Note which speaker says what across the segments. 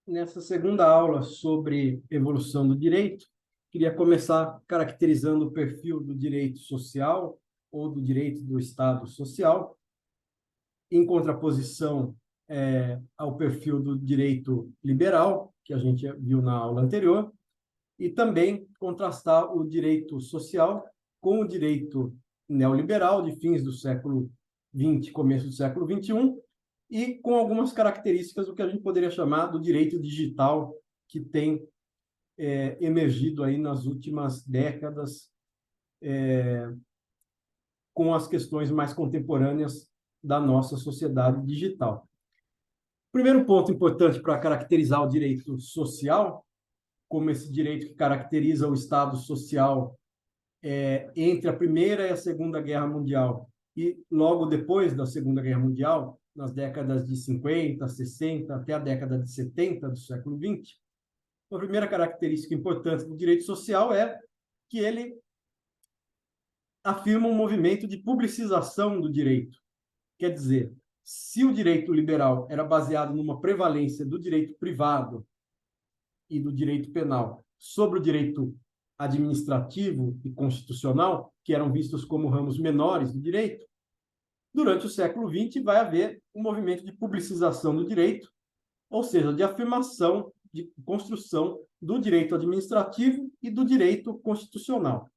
Speaker 1: Nessa segunda aula sobre evolução do direito, queria começar caracterizando o perfil do direito social ou do direito do Estado social, em contraposição ao perfil do direito liberal, que a gente viu na aula anterior, e também contrastar o direito social com o direito neoliberal de fins do século XX, começo do século XXI, e com algumas características do que a gente poderia chamar do direito digital, que tem emergido aí nas últimas décadas, com as questões mais contemporâneas da nossa sociedade digital. Primeiro ponto importante para caracterizar o direito social, como esse direito que caracteriza o Estado social entre a Primeira e a Segunda Guerra Mundial, e logo depois da Segunda Guerra Mundial, nas décadas de 50, 60, até a década de 70 do século XX, a primeira característica importante do direito social é que ele afirma um movimento de publicização do direito. Quer dizer, se o direito liberal era baseado numa prevalência do direito privado e do direito penal sobre o direito administrativo e constitucional, que eram vistos como ramos menores do direito, durante o século XX vai haver um movimento de publicização do direito, ou seja, de afirmação, de construção do direito administrativo e do direito constitucional.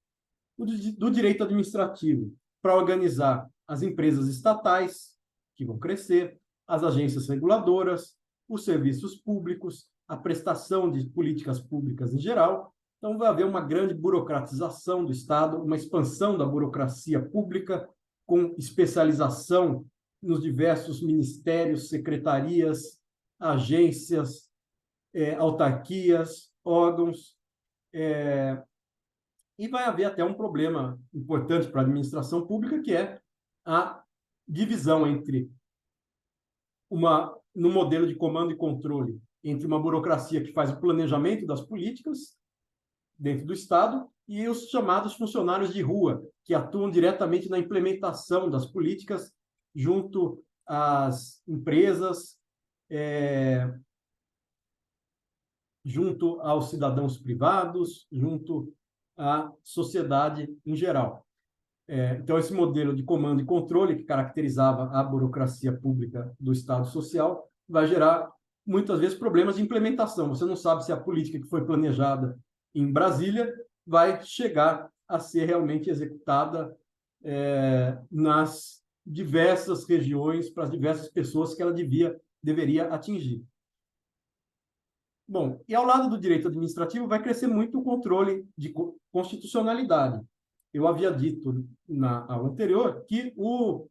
Speaker 1: Do direito administrativo para organizar as empresas estatais, que vão crescer, as agências reguladoras, os serviços públicos, a prestação de políticas públicas em geral. Então, vai haver uma grande burocratização do Estado, uma expansão da burocracia pública, com especialização nos diversos ministérios, secretarias, agências, autarquias, órgãos. E vai haver até um problema importante para a administração pública, que é a divisão entre no modelo de comando e controle, entre uma burocracia que faz o planejamento das políticas dentro do Estado e os chamados funcionários de rua, que atuam diretamente na implementação das políticas junto às empresas, junto aos cidadãos privados, junto à sociedade em geral. Então, esse modelo de comando e controle que caracterizava a burocracia pública do Estado social vai gerar, muitas vezes, problemas de implementação. Você não sabe se a política que foi planejada em Brasília vai chegar a ser realmente executada nas diversas regiões, para as diversas pessoas que ela deveria atingir. Bom, e ao lado do direito administrativo vai crescer muito o controle de constitucionalidade. Eu havia dito na aula anterior que o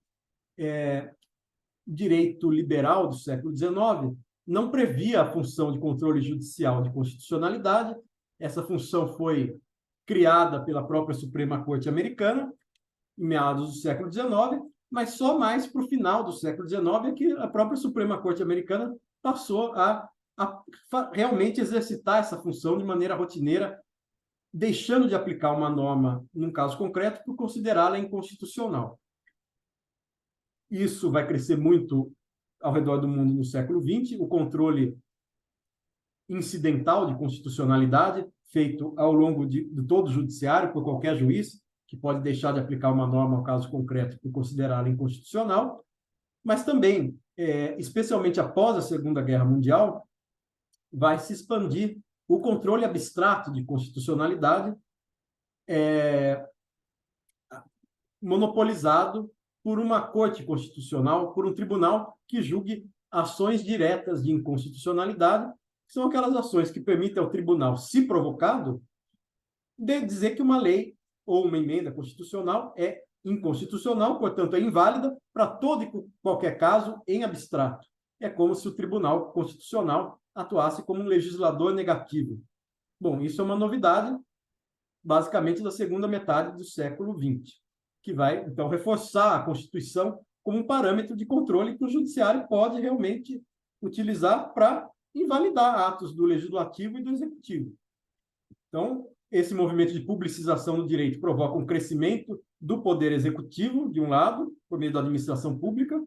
Speaker 1: direito liberal do século XIX não previa a função de controle judicial de constitucionalidade. Essa função foi criada pela própria Suprema Corte Americana, em meados do século XIX, mas só mais para o final do século XIX é que a própria Suprema Corte Americana passou a realmente exercitar essa função de maneira rotineira, deixando de aplicar uma norma, num caso concreto, por considerá-la inconstitucional. Isso vai crescer muito ao redor do mundo no século XX, o controle incidental de constitucionalidade, feito ao longo de todo o judiciário, por qualquer juiz, que pode deixar de aplicar uma norma ao caso concreto por considerá-la inconstitucional, mas também, especialmente após a Segunda Guerra Mundial, vai se expandir o controle abstrato de constitucionalidade, monopolizado por uma corte constitucional, por um tribunal que julgue ações diretas de inconstitucionalidade, que são aquelas ações que permitem ao tribunal, se provocado, dizer que uma lei ou uma emenda constitucional é inconstitucional, portanto, é inválida para todo e qualquer caso em abstrato. É como se o Tribunal Constitucional atuasse como um legislador negativo. Bom, isso é uma novidade, basicamente, da segunda metade do século XX, que vai, então, reforçar a Constituição como um parâmetro de controle que o Judiciário pode realmente utilizar para invalidar atos do Legislativo e do Executivo. Então, esse movimento de publicização do direito provoca um crescimento do poder executivo, de um lado, por meio da administração pública,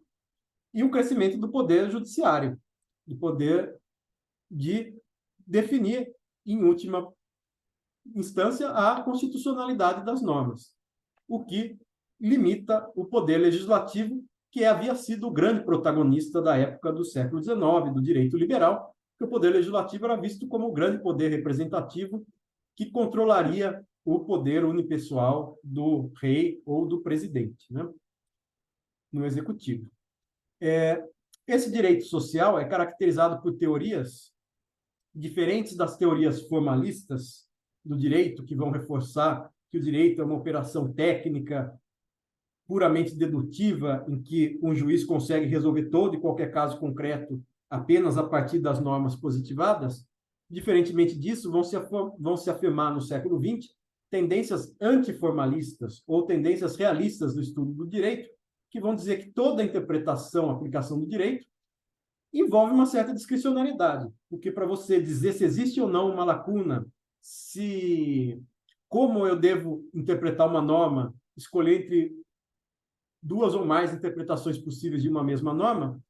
Speaker 1: e um crescimento do poder judiciário, do poder de definir, em última instância, a constitucionalidade das normas, o que limita o poder legislativo, que havia sido o grande protagonista da época do século XIX, do direito liberal, que o poder legislativo era visto como o grande poder representativo que controlaria o poder unipessoal do rei ou do presidente, né, no executivo. Esse direito social é caracterizado por teorias diferentes das teorias formalistas do direito, que vão reforçar que o direito é uma operação técnica puramente dedutiva, em que um juiz consegue resolver todo e qualquer caso concreto apenas a partir das normas positivadas. Diferentemente disso, vão se afirmar no século XX tendências antiformalistas ou tendências realistas do estudo do direito, que vão dizer que toda interpretação, aplicação do direito, envolve uma certa discricionariedade, porque para você dizer se existe ou não uma lacuna, como eu devo interpretar uma norma, escolher entre duas ou mais interpretações possíveis de uma mesma norma,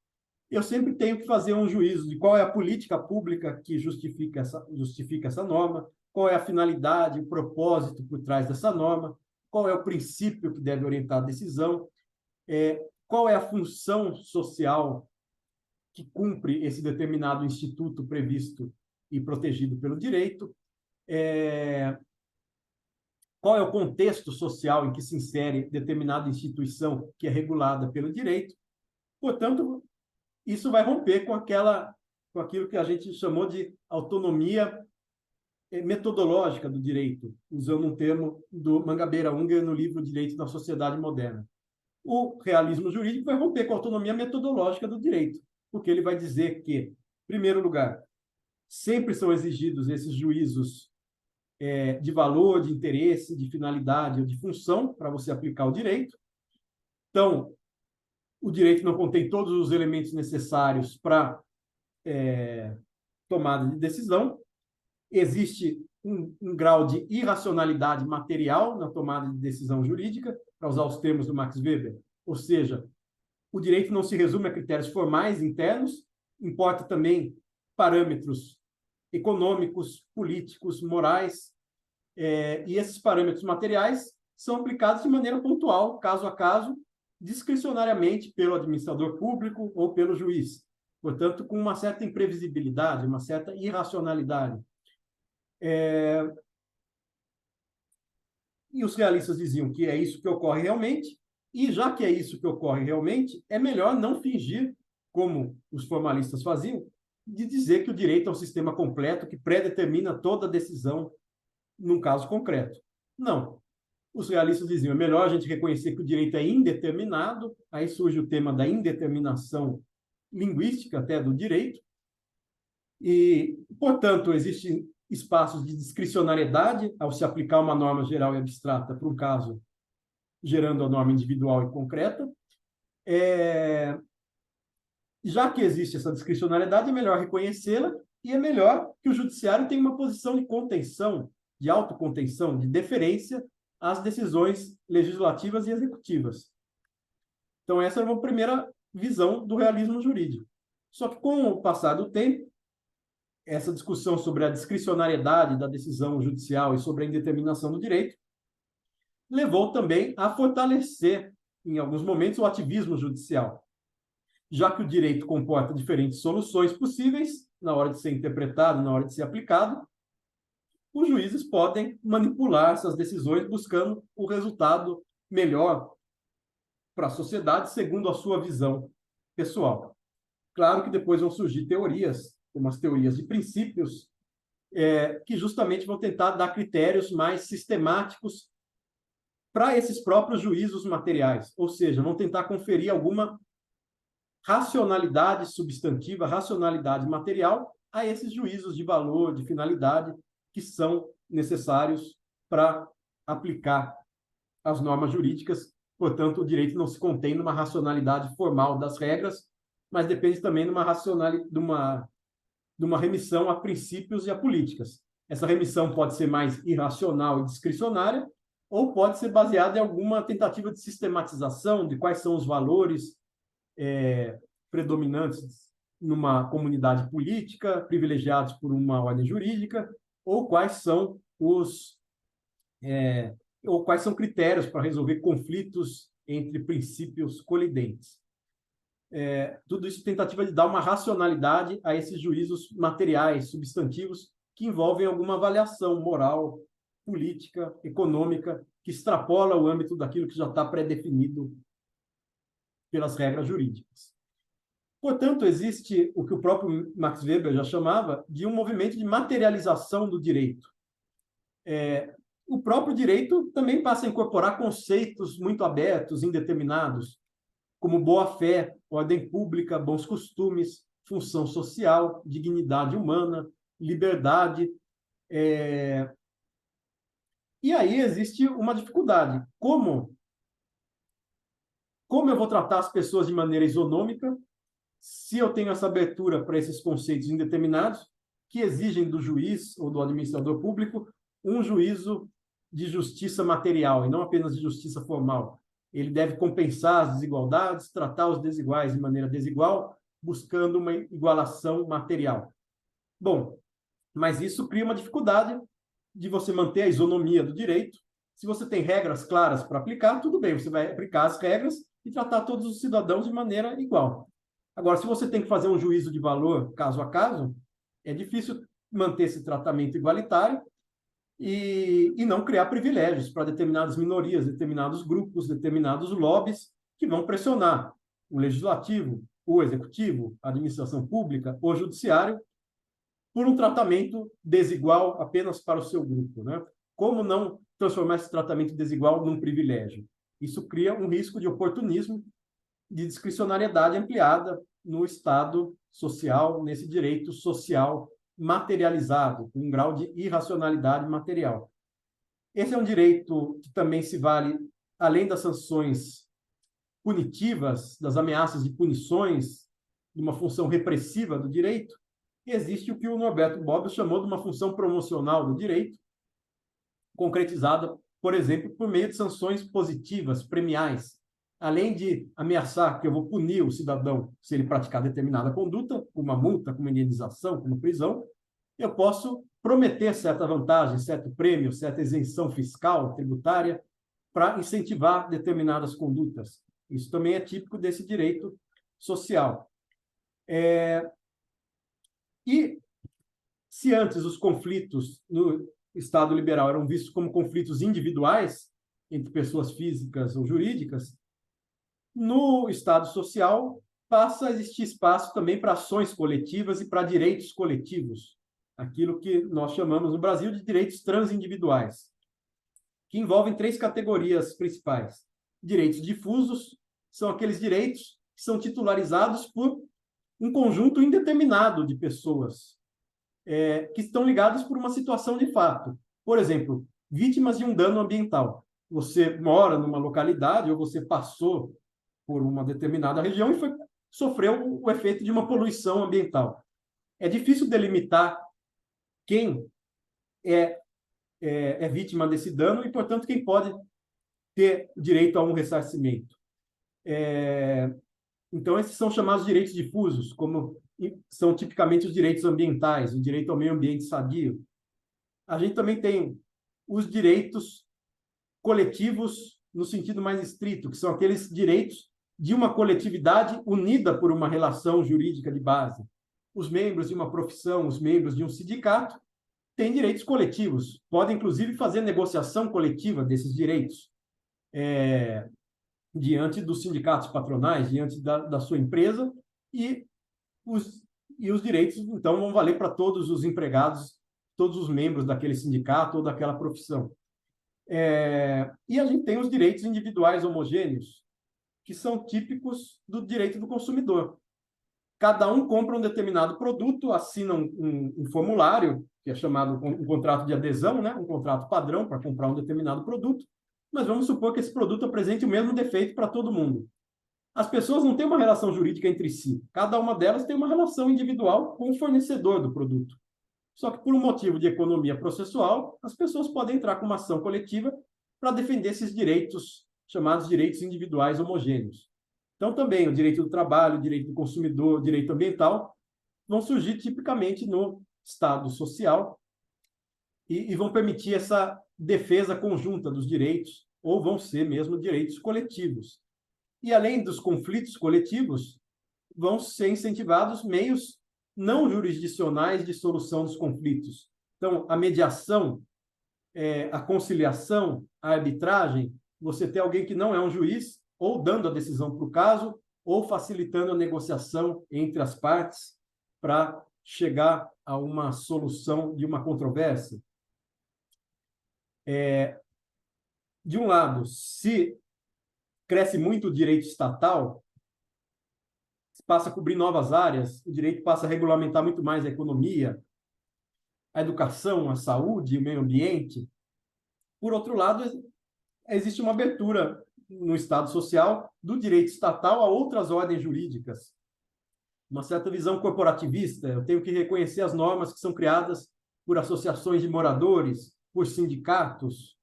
Speaker 1: eu sempre tenho que fazer um juízo de qual é a política pública que justifica essa norma, qual é a finalidade, o propósito por trás dessa norma, qual é o princípio que deve orientar a decisão, qual é a função social que cumpre esse determinado instituto previsto e protegido pelo direito, qual é o contexto social em que se insere determinada instituição que é regulada pelo direito. Portanto, isso vai romper com aquilo que a gente chamou de autonomia metodológica do direito, usando um termo do Mangabeira Unger no livro Direito na Sociedade Moderna. O realismo jurídico vai romper com a autonomia metodológica do direito, porque ele vai dizer que, em primeiro lugar, sempre são exigidos esses juízos de valor, de interesse, de finalidade ou de função para você aplicar o direito. Então, o direito não contém todos os elementos necessários para tomada de decisão. Existe um grau de irracionalidade material na tomada de decisão jurídica, para usar os termos do Max Weber. Ou seja, o direito não se resume a critérios formais internos, importa também parâmetros econômicos, políticos, morais, e esses parâmetros materiais são aplicados de maneira pontual, caso a caso, discricionariamente pelo administrador público ou pelo juiz. Portanto, com uma certa imprevisibilidade, uma certa irracionalidade. E os realistas diziam que é isso que ocorre realmente, e já que é isso que ocorre realmente, é melhor não fingir, como os formalistas faziam, de dizer que o direito é um sistema completo que predetermina toda decisão num caso concreto. Não. Os realistas diziam, é melhor a gente reconhecer que o direito é indeterminado, aí surge o tema da indeterminação linguística até do direito, e, portanto, existem espaços de discricionariedade ao se aplicar uma norma geral e abstrata para um caso, gerando a norma individual e concreta. Já que existe essa discricionariedade, é melhor reconhecê-la e é melhor que o judiciário tenha uma posição de contenção, de autocontenção, de deferência às decisões legislativas e executivas. Então, essa é uma primeira visão do realismo jurídico. Só que, com o passar do tempo, essa discussão sobre a discricionariedade da decisão judicial e sobre a indeterminação do direito levou também a fortalecer, em alguns momentos, o ativismo judicial. Já que o direito comporta diferentes soluções possíveis na hora de ser interpretado, na hora de ser aplicado, os juízes podem manipular essas decisões buscando o resultado melhor para a sociedade, segundo a sua visão pessoal. Claro que depois vão surgir teorias, como as teorias de princípios, que justamente vão tentar dar critérios mais sistemáticos para esses próprios juízos materiais, ou seja, vão tentar conferir alguma racionalidade substantiva, racionalidade material a esses juízos de valor, de finalidade, que são necessários para aplicar as normas jurídicas. Portanto, o direito não se contém numa racionalidade formal das regras, mas depende também de uma remissão a princípios e a políticas. Essa remissão pode ser mais irracional e discricionária, ou pode ser baseada em alguma tentativa de sistematização de quais são os valores predominantes numa comunidade política, privilegiados por uma ordem jurídica, ou quais são ou quais são critérios para resolver conflitos entre princípios colidentes. Tudo isso tentativa de dar uma racionalidade a esses juízos materiais, substantivos, que envolvem alguma avaliação moral, política, econômica, que extrapola o âmbito daquilo que já está pré-definido pelas regras jurídicas. Portanto, existe o que o próprio Max Weber já chamava de um movimento de materialização do direito. O próprio direito também passa a incorporar conceitos muito abertos, indeterminados, como boa-fé, ordem pública, bons costumes, função social, dignidade humana, liberdade. E aí existe uma dificuldade. Como eu vou tratar as pessoas de maneira isonômica, se eu tenho essa abertura para esses conceitos indeterminados, que exigem do juiz ou do administrador público um juízo de justiça material, e não apenas de justiça formal. Ele deve compensar as desigualdades, tratar os desiguais de maneira desigual, buscando uma igualação material. Bom, mas isso cria uma dificuldade de você manter a isonomia do direito. Se você tem regras claras para aplicar, tudo bem, você vai aplicar as regras e tratar todos os cidadãos de maneira igual. Agora, se você tem que fazer um juízo de valor caso a caso, é difícil manter esse tratamento igualitário e não criar privilégios para determinadas minorias, determinados grupos, determinados lobbies que vão pressionar o legislativo, o executivo, a administração pública, o judiciário, por um tratamento desigual apenas para o seu grupo, né? Como não transformar esse tratamento desigual num privilégio? Isso cria um risco de oportunismo, de discricionariedade ampliada no Estado social, nesse direito social materializado, com um grau de irracionalidade material. Esse é um direito que também se vale, além das sanções punitivas, das ameaças de punições, de uma função repressiva do direito, existe o que o Norberto Bobbio chamou de uma função promocional do direito, concretizada, por exemplo, por meio de sanções positivas, premiais. Além de ameaçar que eu vou punir o cidadão se ele praticar determinada conduta, com uma multa, com uma indenização, com uma prisão, eu posso prometer certa vantagem, certo prêmio, certa isenção fiscal, tributária, para incentivar determinadas condutas. Isso também é típico desse direito social. E se antes os conflitos no Estado liberal eram vistos como conflitos individuais, entre pessoas físicas ou jurídicas, no Estado social passa a existir espaço também para ações coletivas e para direitos coletivos, aquilo que nós chamamos no Brasil de direitos transindividuais, que envolvem 3 categorias principais. Direitos difusos são aqueles direitos que são titularizados por um conjunto indeterminado de pessoas, que estão ligadas por uma situação de fato. Por exemplo, vítimas de um dano ambiental. Você mora numa localidade ou você passou por uma determinada região e sofreu o efeito de uma poluição ambiental. É difícil delimitar quem é vítima desse dano e, portanto, quem pode ter direito a um ressarcimento. Então, esses são chamados direitos difusos, como são tipicamente os direitos ambientais, o direito ao meio ambiente sadio. A gente também tem os direitos coletivos no sentido mais estrito, que são aqueles direitos de uma coletividade unida por uma relação jurídica de base. Os membros de uma profissão, os membros de um sindicato, têm direitos coletivos, podem, inclusive, fazer negociação coletiva desses direitos diante dos sindicatos patronais, diante da sua empresa, e os direitos, então, vão valer para todos os empregados, todos os membros daquele sindicato ou daquela profissão. E a gente tem os direitos individuais homogêneos, que são típicos do direito do consumidor. Cada um compra um determinado produto, assina um formulário, que é chamado um contrato de adesão, né? Um contrato padrão para comprar um determinado produto, mas vamos supor que esse produto apresente o mesmo defeito para todo mundo. As pessoas não têm uma relação jurídica entre si. Cada uma delas tem uma relação individual com o fornecedor do produto. Só que, por um motivo de economia processual, as pessoas podem entrar com uma ação coletiva para defender esses direitos, chamados direitos individuais homogêneos. Então, também o direito do trabalho, o direito do consumidor, o direito ambiental vão surgir tipicamente no Estado social e vão permitir essa defesa conjunta dos direitos, ou vão ser mesmo direitos coletivos. E, além dos conflitos coletivos, vão ser incentivados meios não jurisdicionais de solução dos conflitos. Então, a mediação, a conciliação, a arbitragem, você ter alguém que não é um juiz, ou dando a decisão para o caso, ou facilitando a negociação entre as partes para chegar a uma solução de uma controvérsia. De um lado, se cresce muito o direito estatal, passa a cobrir novas áreas, o direito passa a regulamentar muito mais a economia, a educação, a saúde, o meio ambiente. Por outro lado, existe uma abertura no Estado social do direito estatal a outras ordens jurídicas. Uma certa visão corporativista, eu tenho que reconhecer as normas que são criadas por associações de moradores, por sindicatos.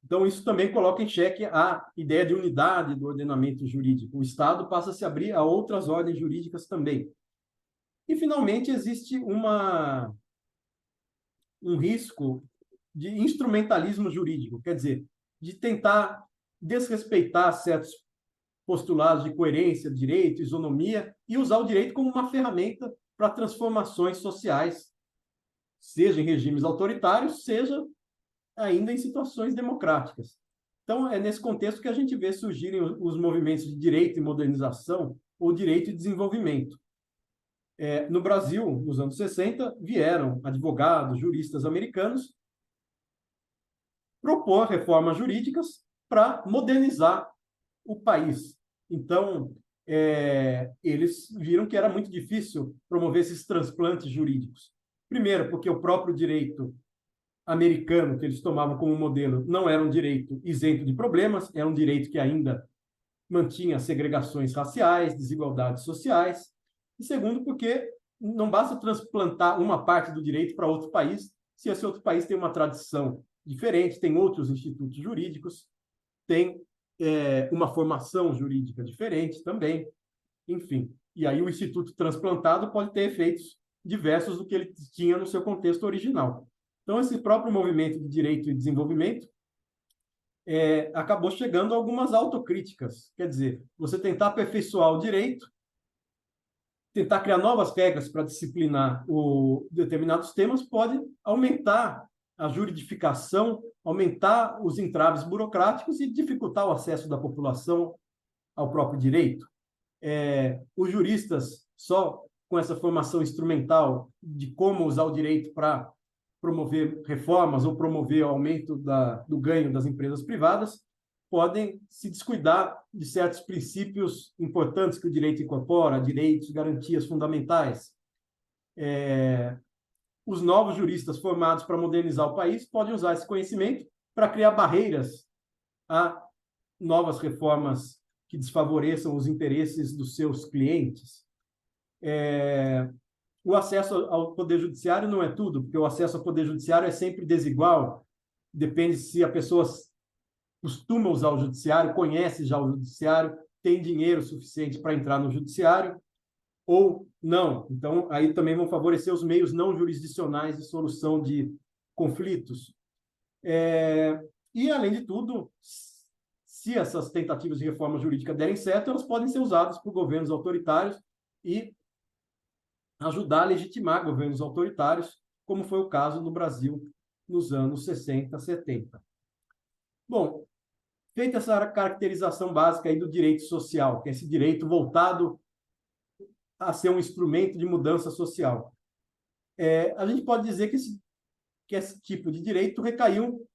Speaker 1: Então, isso também coloca em xeque a ideia de unidade do ordenamento jurídico. O Estado passa a se abrir a outras ordens jurídicas também. E, finalmente, existe um risco de instrumentalismo jurídico, quer dizer, de tentar desrespeitar certos postulados de coerência, direito, isonomia, e usar o direito como uma ferramenta para transformações sociais, seja em regimes autoritários, seja ainda em situações democráticas. Então, é nesse contexto que a gente vê surgirem os movimentos de direito e modernização ou direito e desenvolvimento. No Brasil, nos anos 60, vieram advogados, juristas americanos propor reformas jurídicas para modernizar o país. Então, eles viram que era muito difícil promover esses transplantes jurídicos. Primeiro, porque o próprio direito americano, que eles tomavam como modelo, não era um direito isento de problemas, era um direito que ainda mantinha segregações raciais, desigualdades sociais. E segundo, porque não basta transplantar uma parte do direito para outro país, se esse outro país tem uma tradição diferente, tem outros institutos jurídicos, tem uma formação jurídica diferente também, enfim. E aí o instituto transplantado pode ter efeitos diversos do que ele tinha no seu contexto original. Então, esse próprio movimento de direito e desenvolvimento acabou chegando a algumas autocríticas. Quer dizer, você tentar aperfeiçoar o direito, tentar criar novas regras para disciplinar determinados temas, pode aumentar a juridificação, aumentar os entraves burocráticos e dificultar o acesso da população ao próprio direito. Os juristas, só com essa formação instrumental de como usar o direito para promover reformas ou promover o aumento do ganho das empresas privadas, podem se descuidar de certos princípios importantes que o direito incorpora, direitos, garantias fundamentais. Os novos juristas formados para modernizar o país podem usar esse conhecimento para criar barreiras a novas reformas que desfavoreçam os interesses dos seus clientes. O acesso ao Poder Judiciário não é tudo, porque o acesso ao Poder Judiciário é sempre desigual, depende se a pessoa costuma usar o Judiciário, conhece já o Judiciário, tem dinheiro suficiente para entrar no Judiciário, ou não. Então, aí também vão favorecer os meios não jurisdicionais de solução de conflitos. E, além de tudo, se essas tentativas de reforma jurídica derem certo, elas podem ser usadas por governos autoritários e ajudar a legitimar governos autoritários, como foi o caso no Brasil nos anos 60, 70. Bom, feita essa caracterização básica aí do direito social, que é esse direito voltado a ser um instrumento de mudança social, a gente pode dizer que esse tipo de direito recaiu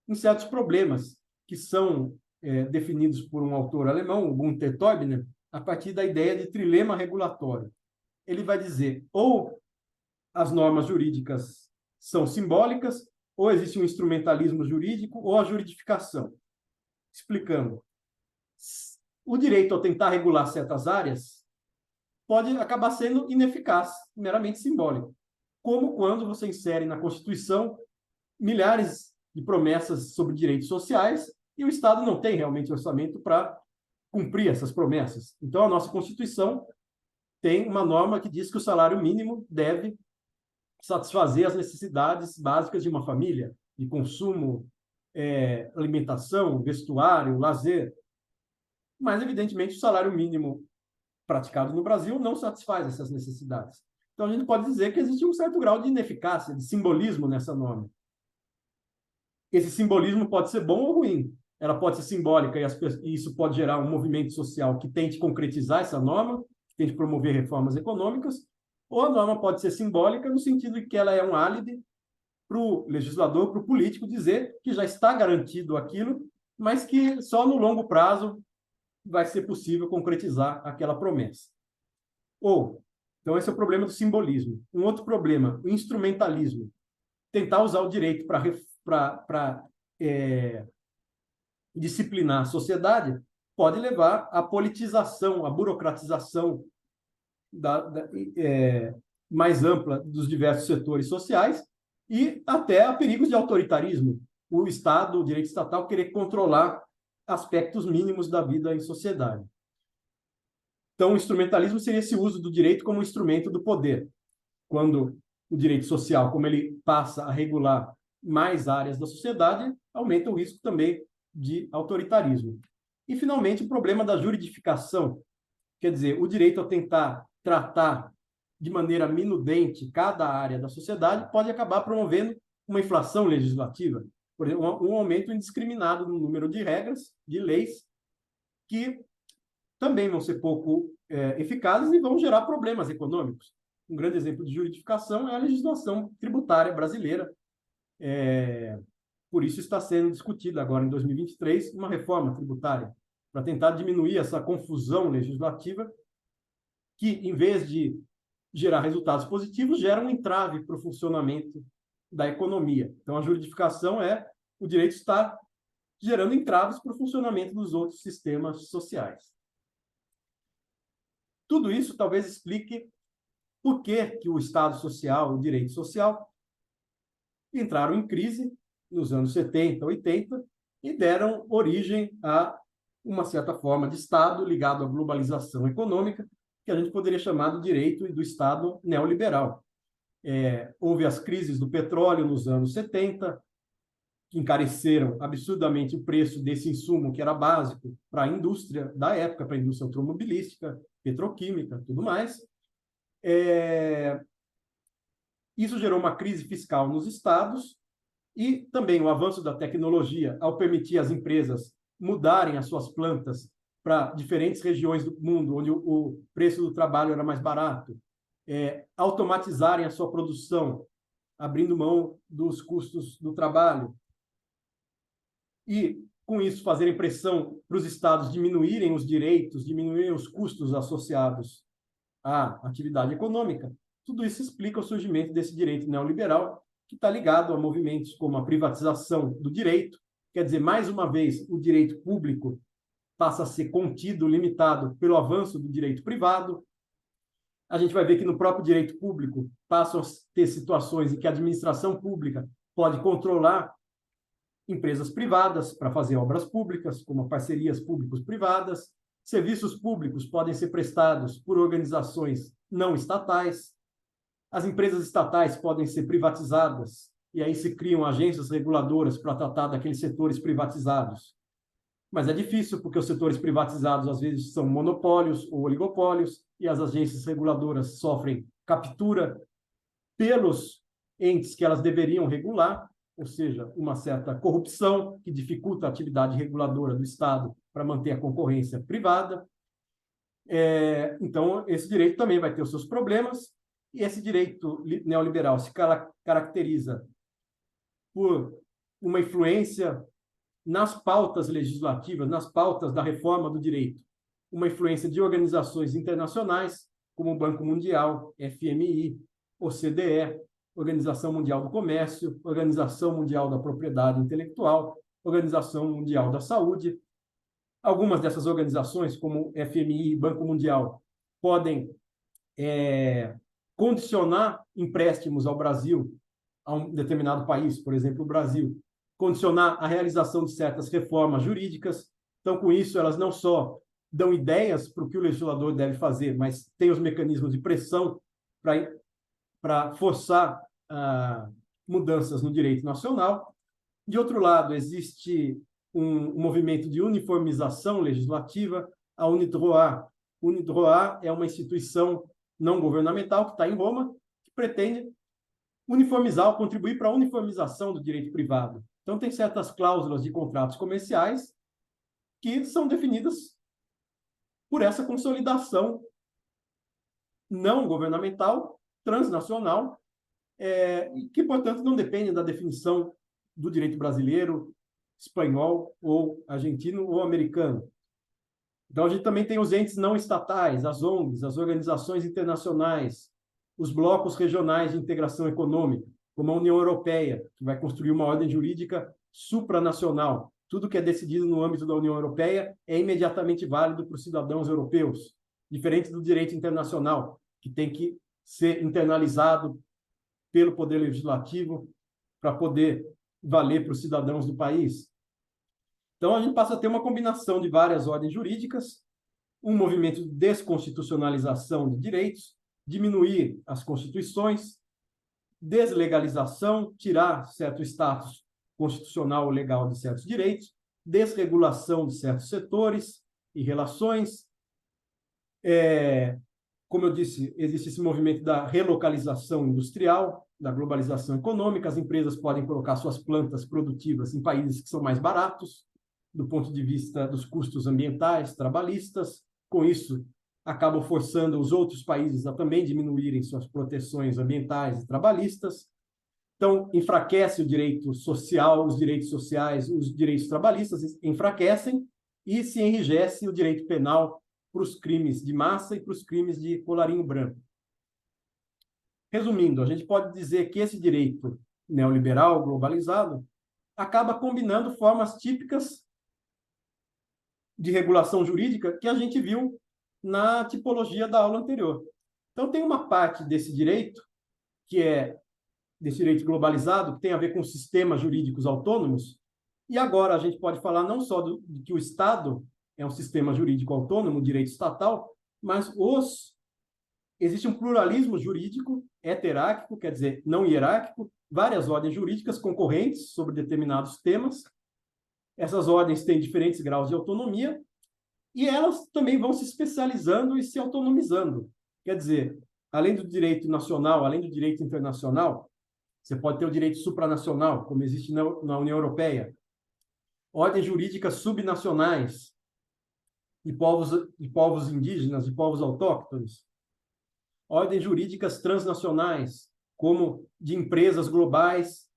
Speaker 1: em certos problemas que são definidos por um autor alemão, o Gunther Teubner, a partir da ideia de trilema regulatório. Ele vai dizer, ou as normas jurídicas são simbólicas, ou existe um instrumentalismo jurídico, ou a juridificação. Explicando, o direito, ao tentar regular certas áreas, pode acabar sendo ineficaz, meramente simbólico. Como quando você insere na Constituição milhares de promessas sobre direitos sociais e o Estado não tem realmente orçamento para cumprir essas promessas. Então, a nossa Constituição tem uma norma que diz que o salário mínimo deve satisfazer as necessidades básicas de uma família, de consumo, alimentação, vestuário, lazer. Mas, evidentemente, o salário mínimo praticado no Brasil não satisfaz essas necessidades. Então, a gente pode dizer que existe um certo grau de ineficácia, de simbolismo nessa norma. Esse simbolismo pode ser bom ou ruim. Ela pode ser simbólica e isso pode gerar um movimento social que tente concretizar essa norma, que tente promover reformas econômicas, ou a norma pode ser simbólica no sentido de que ela é um álibi para o legislador, para o político dizer que já está garantido aquilo, mas que só no longo prazo vai ser possível concretizar aquela promessa. Então, esse é o problema do simbolismo. Um outro problema, o instrumentalismo. Tentar usar o direito para disciplinar a sociedade pode levar à politização, à burocratização mais ampla dos diversos setores sociais e até a perigos de autoritarismo. O Estado, o direito estatal, querer controlar aspectos mínimos da vida em sociedade. Então, o instrumentalismo seria esse uso do direito como instrumento do poder, quando o direito social, como ele passa a regular mais áreas da sociedade, aumenta o risco também de autoritarismo. E, finalmente, o problema da juridificação, quer dizer, o direito a tentar tratar de maneira minudente cada área da sociedade pode acabar promovendo uma inflação legislativa, por exemplo, um aumento indiscriminado no número de regras, de leis, que também vão ser pouco eficazes e vão gerar problemas econômicos. Um grande exemplo de juridificação é a legislação tributária brasileira. Por isso está sendo discutida agora, em 2023, uma reforma tributária, para tentar diminuir essa confusão legislativa que, em vez de gerar resultados positivos, gera um entrave para o funcionamento da economia. Então, a juridificação é o direito estar gerando entraves para o funcionamento dos outros sistemas sociais. Tudo isso talvez explique por que o Estado social, o direito social, entraram em crise nos anos 70, 80 e deram origem a uma certa forma de Estado ligado à globalização econômica, que a gente poderia chamar do direito e do Estado neoliberal. Houve as crises do petróleo nos anos 70, que encareceram absurdamente o preço desse insumo que era básico para a indústria da época, para a indústria automobilística, petroquímica, tudo mais. Isso gerou uma crise fiscal nos estados e também o avanço da tecnologia, ao permitir às empresas mudarem as suas plantas para diferentes regiões do mundo, onde o preço do trabalho era mais barato, automatizarem a sua produção, abrindo mão dos custos do trabalho, e, com isso, fazerem pressão para os estados diminuírem os direitos, diminuírem os custos associados à atividade econômica. Tudo isso explica o surgimento desse direito neoliberal, que está ligado a movimentos como a privatização do direito. Quer dizer, mais uma vez, o direito público passa a ser contido, limitado pelo avanço do direito privado. A gente vai ver que no próprio direito público passam a ter situações em que a administração pública pode controlar empresas privadas para fazer obras públicas, como parcerias públicos-privadas. Serviços públicos podem ser prestados por organizações não estatais. As empresas estatais podem ser privatizadas, e aí se criam agências reguladoras para tratar daqueles setores privatizados. Mas é difícil, porque os setores privatizados, às vezes, são monopólios ou oligopólios, e as agências reguladoras sofrem captura pelos entes que elas deveriam regular, ou seja, uma certa corrupção que dificulta a atividade reguladora do Estado para manter a concorrência privada. Então, esse direito também vai ter os seus problemas, e esse direito neoliberal se caracteriza por uma influência nas pautas legislativas, nas pautas da reforma do direito, uma influência de organizações internacionais, como o Banco Mundial, FMI, OCDE, Organização Mundial do Comércio, Organização Mundial da Propriedade Intelectual, Organização Mundial da Saúde. Algumas dessas organizações, como FMI e Banco Mundial, podem condicionar empréstimos ao Brasil, a um determinado país, por exemplo, o Brasil, condicionar a realização de certas reformas jurídicas. Então, com isso, elas não só dão ideias para o que o legislador deve fazer, mas tem os mecanismos de pressão para forçar mudanças no direito nacional. De outro lado, existe um movimento de uniformização legislativa, a UNIDROIT. UNIDROIT é uma instituição não governamental que está em Roma, que pretende uniformizar ou contribuir para a uniformização do direito privado. Então, tem certas cláusulas de contratos comerciais que são definidas por essa consolidação não governamental, transnacional, que, portanto, não depende da definição do direito brasileiro, espanhol, ou argentino, ou americano. Então, a gente também tem os entes não estatais, as ONGs, as organizações internacionais, os blocos regionais de integração econômica, como a União Europeia, que vai construir uma ordem jurídica supranacional. Tudo que é decidido no âmbito da União Europeia é imediatamente válido para os cidadãos europeus, diferente do direito internacional, que tem que ser internalizado pelo Poder Legislativo para poder valer para os cidadãos do país. Então, a gente passa a ter uma combinação de várias ordens jurídicas, um movimento de desconstitucionalização de direitos, diminuir as constituições, deslegalização, tirar certo status constitucional ou legal de certos direitos, desregulação de certos setores e relações. Como eu disse, existe esse movimento da relocalização industrial, da globalização econômica. As empresas podem colocar suas plantas produtivas em países que são mais baratos, do ponto de vista dos custos ambientais, trabalhistas. Com isso, acabam forçando os outros países a também diminuírem suas proteções ambientais e trabalhistas. Então, enfraquece o direito social, os direitos sociais, os direitos trabalhistas enfraquecem e se enrijece o direito penal para os crimes de massa e para os crimes de colarinho branco. Resumindo, a gente pode dizer que esse direito neoliberal, globalizado, acaba combinando formas típicas de regulação jurídica que a gente viu na tipologia da aula anterior. Então, tem uma parte desse direito, que é desse direito globalizado, que tem a ver com sistemas jurídicos autônomos, e agora a gente pode falar não só de que o Estado é um sistema jurídico autônomo, direito estatal, mas existe um pluralismo jurídico heterárquico, quer dizer, não hierárquico, várias ordens jurídicas concorrentes sobre determinados temas. Essas ordens têm diferentes graus de autonomia e elas também vão se especializando e se autonomizando. Quer dizer, além do direito nacional, além do direito internacional, você pode ter o direito supranacional, como existe na União Europeia, ordens jurídicas subnacionais de povos indígenas, de povos autóctones, ordens jurídicas transnacionais, como de empresas globais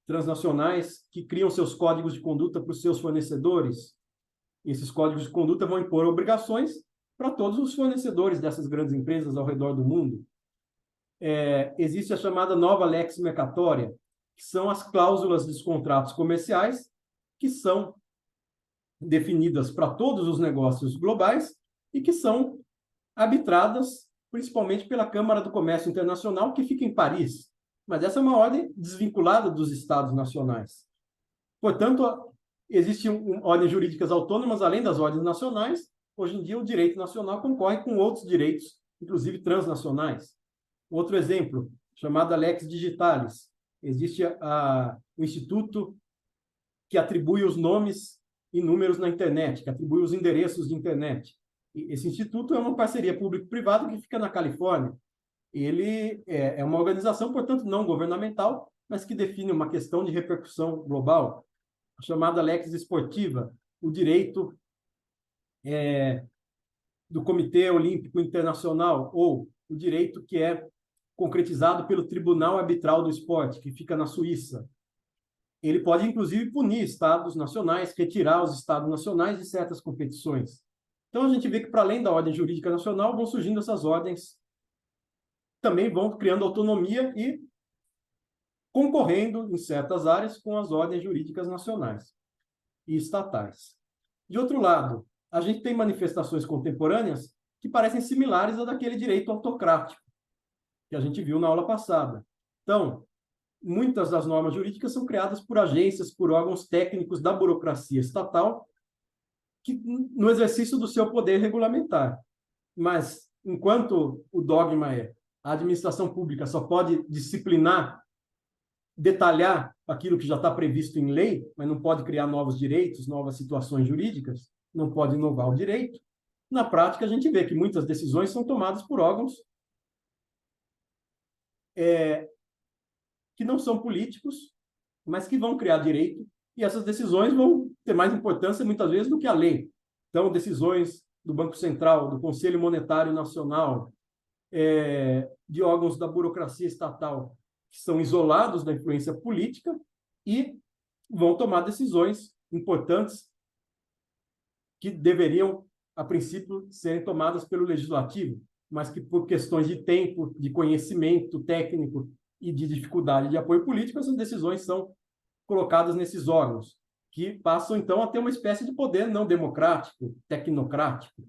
Speaker 1: transnacionais que criam seus códigos de conduta para os seus fornecedores. Esses códigos de conduta vão impor obrigações para todos os fornecedores dessas grandes empresas ao redor do mundo. Existe a chamada nova lex mercatória, que são as cláusulas dos contratos comerciais, que são definidas para todos os negócios globais e que são arbitradas principalmente pela Câmara do Comércio Internacional, que fica em Paris. Mas essa é uma ordem desvinculada dos Estados nacionais. Portanto, existem ordens jurídicas autônomas, além das ordens nacionais. Hoje em dia, o direito nacional concorre com outros direitos, inclusive transnacionais. Outro exemplo, chamado Lex Digitalis. Existe o instituto que atribui os nomes e números na internet, que atribui os endereços de internet. E esse instituto é uma parceria público-privada que fica na Califórnia. Ele é uma organização, portanto, não governamental, mas que define uma questão de repercussão global, a chamada Lex Esportiva, o direito do Comitê Olímpico Internacional, ou o direito que é concretizado pelo Tribunal Arbitral do Esporte, que fica na Suíça. Ele pode, inclusive, punir estados nacionais, retirar os estados nacionais de certas competições. Então, a gente vê que, para além da ordem jurídica nacional, vão surgindo essas ordens, também vão criando autonomia e concorrendo, em certas áreas, com as ordens jurídicas nacionais e estatais. De outro lado, a gente tem manifestações contemporâneas que parecem similares à daquele direito autocrático que a gente viu na aula passada. Então, muitas das normas jurídicas são criadas por agências, por órgãos técnicos da burocracia estatal, no exercício do seu poder regulamentar. Mas, enquanto o dogma é a administração pública só pode disciplinar, detalhar aquilo que já está previsto em lei, mas não pode criar novos direitos, novas situações jurídicas, não pode inovar o direito, na prática a gente vê que muitas decisões são tomadas por órgãos que não são políticos, mas que vão criar direito, e essas decisões vão ter mais importância, muitas vezes, do que a lei. Então, decisões do Banco Central, do Conselho Monetário Nacional, de órgãos da burocracia estatal, que são isolados da influência política e vão tomar decisões importantes que deveriam, a princípio, serem tomadas pelo legislativo, mas que, por questões de tempo, de conhecimento técnico e de dificuldade de apoio político, essas decisões são colocadas nesses órgãos, que passam, então, a ter uma espécie de poder não democrático, tecnocrático.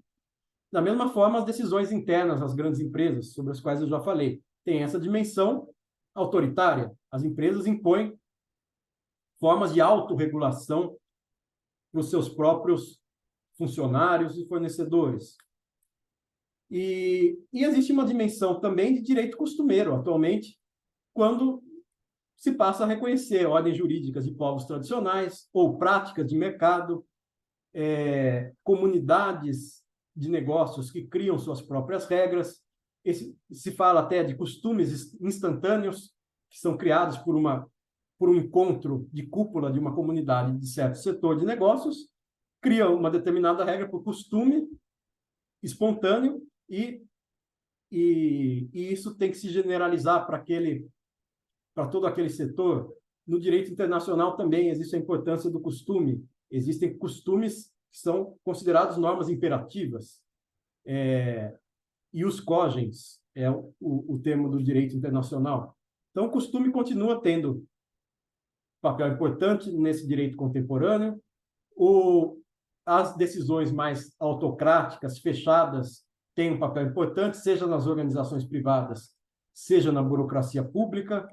Speaker 1: Da mesma forma, as decisões internas das grandes empresas, sobre as quais eu já falei, têm essa dimensão autoritária. As empresas impõem formas de autorregulação para os seus próprios funcionários e fornecedores. E existe uma dimensão também de direito costumeiro, atualmente, quando se passa a reconhecer ordens jurídicas de povos tradicionais ou práticas de mercado, comunidades de negócios que criam suas próprias regras. Se fala até de costumes instantâneos, que são criados por um encontro de cúpula de uma comunidade de certo setor de negócios, cria uma determinada regra por costume espontâneo e isso tem que se generalizar para todo aquele setor. No direito internacional também existe a importância do costume. Existem costumes que são considerados normas imperativas. Ius cogens é o termo do direito internacional. Então, o costume continua tendo papel importante nesse direito contemporâneo. As decisões mais autocráticas, fechadas, têm um papel importante, seja nas organizações privadas, seja na burocracia pública,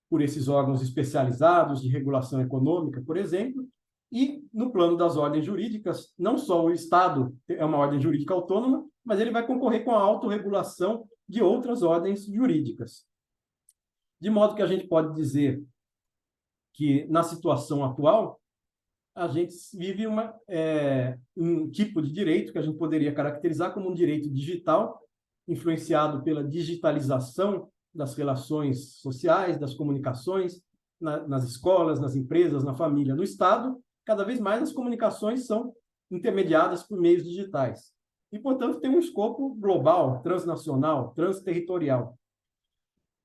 Speaker 1: por esses órgãos especializados de regulação econômica, por exemplo, e no plano das ordens jurídicas, não só o Estado é uma ordem jurídica autônoma, mas ele vai concorrer com a autorregulação de outras ordens jurídicas. De modo que a gente pode dizer que, na situação atual, a gente vive um tipo de direito que a gente poderia caracterizar como um direito digital, influenciado pela digitalização das relações sociais, das comunicações, nas escolas, nas empresas, na família, no Estado. Cada vez mais as comunicações são intermediadas por meios digitais. E, portanto, tem um escopo global, transnacional, transterritorial.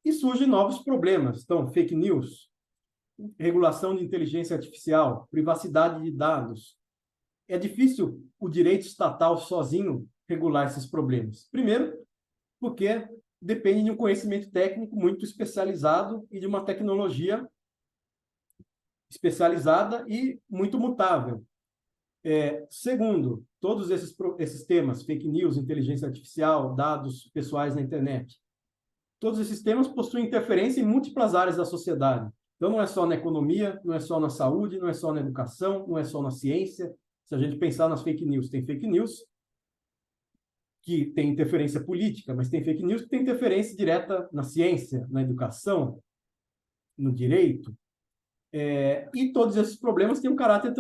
Speaker 1: E surgem novos problemas. Então, fake news, regulação de inteligência artificial, privacidade de dados. É difícil o direito estatal sozinho regular esses problemas. Primeiro, porque depende de um conhecimento técnico muito especializado e de uma tecnologia especializada e muito mutável. Segundo, todos esses temas, fake news, inteligência artificial, dados pessoais na internet, todos esses temas possuem interferência em múltiplas áreas da sociedade. Então, não é só na economia, não é só na saúde, não é só na educação, não é só na ciência. Se a gente pensar nas fake news, tem fake news que tem interferência política, mas tem fake news que tem interferência direta na ciência, na educação, no direito. E todos esses problemas têm um caráter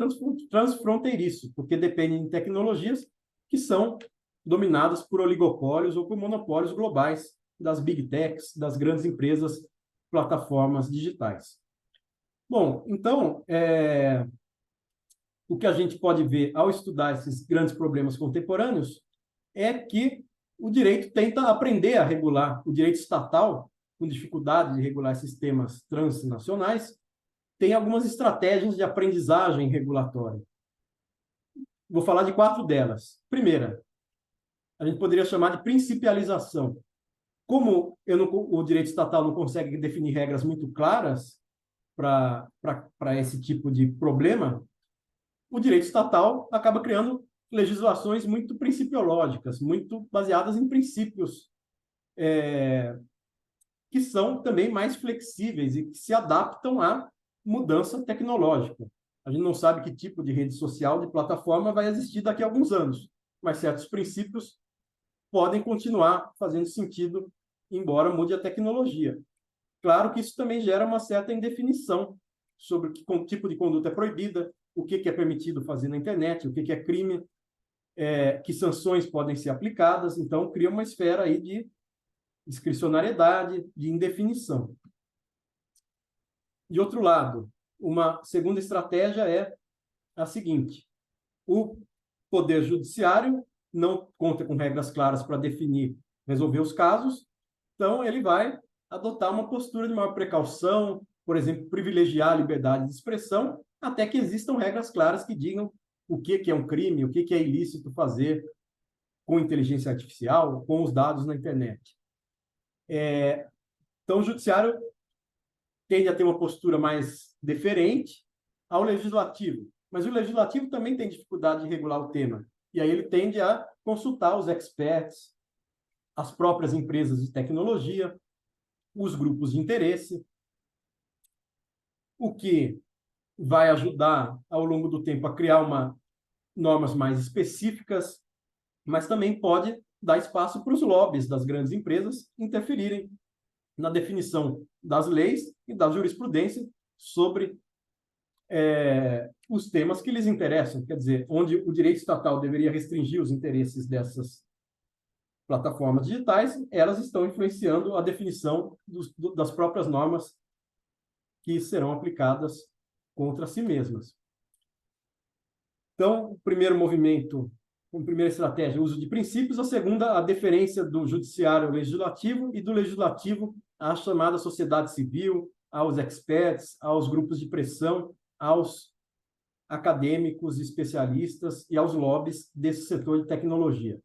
Speaker 1: transfronteiriço, porque dependem de tecnologias que são dominadas por oligopólios ou por monopólios globais das big techs, das grandes empresas, plataformas digitais. Bom, então, o que a gente pode ver ao estudar esses grandes problemas contemporâneos é que o direito tenta aprender a regular, o direito estatal, com dificuldade de regular esses temas transnacionais, tem algumas estratégias de aprendizagem regulatória. Vou falar de 4 delas. Primeira, a gente poderia chamar de principialização. Como o direito estatal não consegue definir regras muito claras para esse tipo de problema, o direito estatal acaba criando legislações muito principiológicas, muito baseadas em princípios que são também mais flexíveis e que se adaptam à mudança tecnológica. A gente não sabe que tipo de rede social, de plataforma vai existir daqui a alguns anos, mas certos princípios podem continuar fazendo sentido, embora mude a tecnologia. Claro que isso também gera uma certa indefinição sobre que tipo de conduta é proibida, o que é permitido fazer na internet, o que é crime, que sanções podem ser aplicadas. Então, cria uma esfera aí de discricionariedade, de indefinição. De outro lado, uma segunda estratégia é a seguinte: o Poder Judiciário não conta com regras claras para definir, resolver os casos, então ele vai adotar uma postura de maior precaução, por exemplo, privilegiar a liberdade de expressão, até que existam regras claras que digam o que é um crime, o que é ilícito fazer com inteligência artificial, com os dados na internet. Então, o Judiciário tende a ter uma postura mais deferente ao Legislativo, mas o Legislativo também tem dificuldade de regular o tema, e aí ele tende a consultar os experts, as próprias empresas de tecnologia, os grupos de interesse, o que vai ajudar, ao longo do tempo, a criar normas mais específicas, mas também pode dar espaço para os lobbies das grandes empresas interferirem na definição das leis e da jurisprudência sobre os temas que lhes interessam. Quer dizer, onde o direito estatal deveria restringir os interesses dessas plataformas digitais, elas estão influenciando a definição das próprias normas que serão aplicadas contra si mesmas. Então, o primeiro movimento, a primeira estratégia, o uso de princípios; a segunda, a deferência do judiciário ao legislativo e do legislativo à chamada sociedade civil, aos experts, aos grupos de pressão, aos acadêmicos, especialistas e aos lobbies desse setor de tecnologia.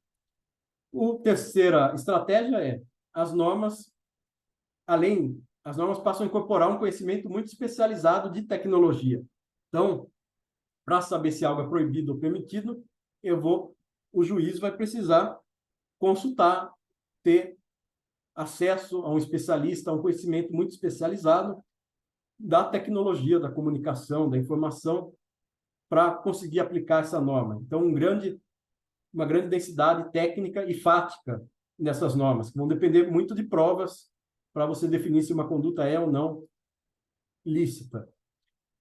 Speaker 1: A terceira estratégia é as normas passam a incorporar um conhecimento muito especializado de tecnologia. Então, para saber se algo é proibido ou permitido, o juiz vai precisar consultar, ter acesso a um especialista, a um conhecimento muito especializado da tecnologia, da comunicação, da informação, para conseguir aplicar essa norma. Então, uma grande densidade técnica e fática nessas normas, que vão depender muito de provas para você definir se uma conduta é ou não lícita.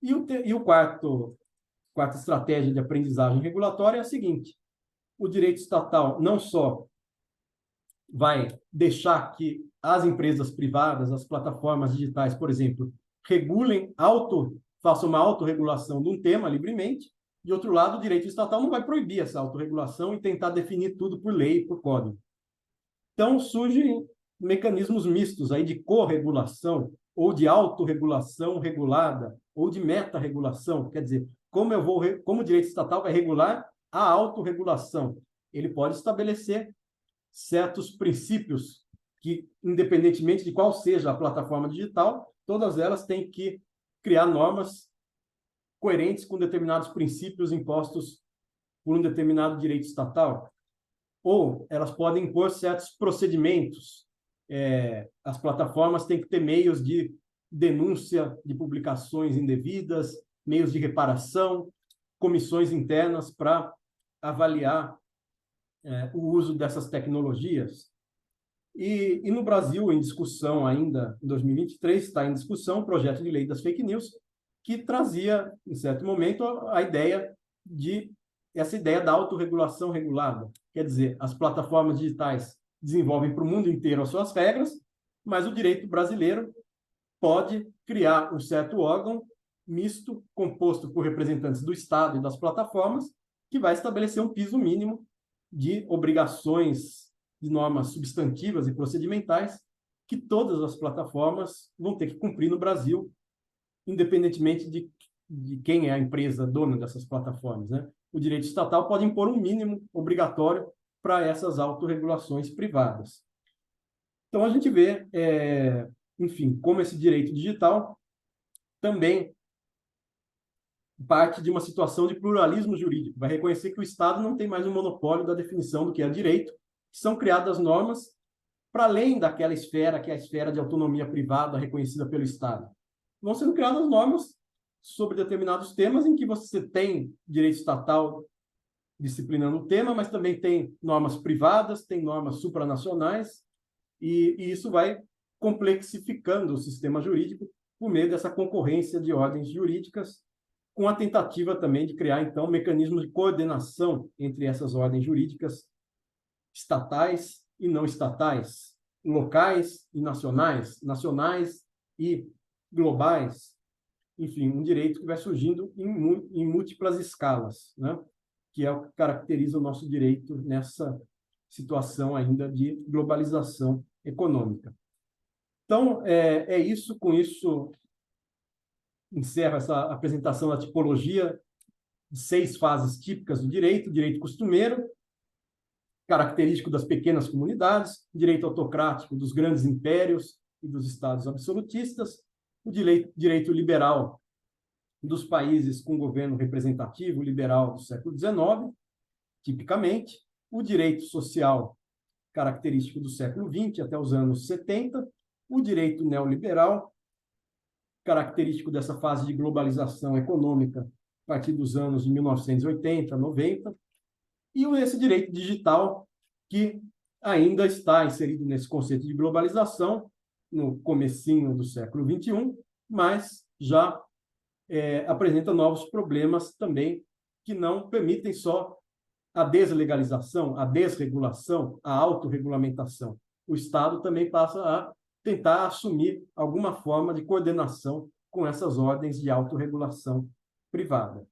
Speaker 1: E o quarta estratégia de aprendizagem regulatória é a seguinte: o direito estatal não só vai deixar que as empresas privadas, as plataformas digitais, por exemplo, façam uma autorregulação de um tema livremente. De outro lado, o direito estatal não vai proibir essa autorregulação e tentar definir tudo por lei, por código. Então, surgem mecanismos mistos aí de corregulação, ou de autorregulação regulada, ou de meta-regulação. Quer dizer, como o direito estatal vai regular a autorregulação? Ele pode estabelecer certos princípios que, independentemente de qual seja a plataforma digital, todas elas têm que criar normas coerentes com determinados princípios impostos por um determinado direito estatal. Ou elas podem impor certos procedimentos. As plataformas têm que ter meios de denúncia de publicações indevidas, meios de reparação, comissões internas para avaliar o uso dessas tecnologias. E no Brasil, em discussão ainda, em 2023, está em discussão o projeto de lei das fake news, que trazia, em certo momento, essa ideia da autorregulação regulada. Quer dizer, as plataformas digitais desenvolvem para o mundo inteiro as suas regras, mas o direito brasileiro pode criar um certo órgão misto, composto por representantes do Estado e das plataformas, que vai estabelecer um piso mínimo de obrigações, de normas substantivas e procedimentais que todas as plataformas vão ter que cumprir no Brasil, independentemente de quem é a empresa dona dessas plataformas, né? O direito estatal pode impor um mínimo obrigatório para essas autorregulações privadas. Então, a gente vê, enfim, como esse direito digital também parte de uma situação de pluralismo jurídico. Vai reconhecer que o Estado não tem mais um monopólio da definição do que é direito, que são criadas normas para além daquela esfera, que é a esfera de autonomia privada reconhecida pelo Estado. Vão sendo criadas normas sobre determinados temas em que você tem direito estatal disciplinando o tema, mas também tem normas privadas, tem normas supranacionais, e isso vai complexificando o sistema jurídico por meio dessa concorrência de ordens jurídicas, com a tentativa também de criar, então, mecanismos de coordenação entre essas ordens jurídicas estatais e não estatais, locais e nacionais, nacionais e globais, enfim, um direito que vai surgindo em múltiplas escalas, né? Que é o que caracteriza o nosso direito nessa situação ainda de globalização econômica. Então, é isso. Com isso, encerro essa apresentação da tipologia de 6 fases típicas do direito: direito costumeiro, característico das pequenas comunidades; direito autocrático dos grandes impérios e dos estados absolutistas; o direito liberal dos países com governo representativo liberal do século XIX, tipicamente; o direito social, característico do século XX até os anos 70; o direito neoliberal, característico dessa fase de globalização econômica a partir dos anos de 1980, 90, e esse direito digital, que ainda está inserido nesse conceito de globalização no comecinho do século XXI, mas já apresenta novos problemas também, que não permitem só a deslegalização, a desregulação, a autorregulamentação. O Estado também passa a tentar assumir alguma forma de coordenação com essas ordens de autorregulação privada.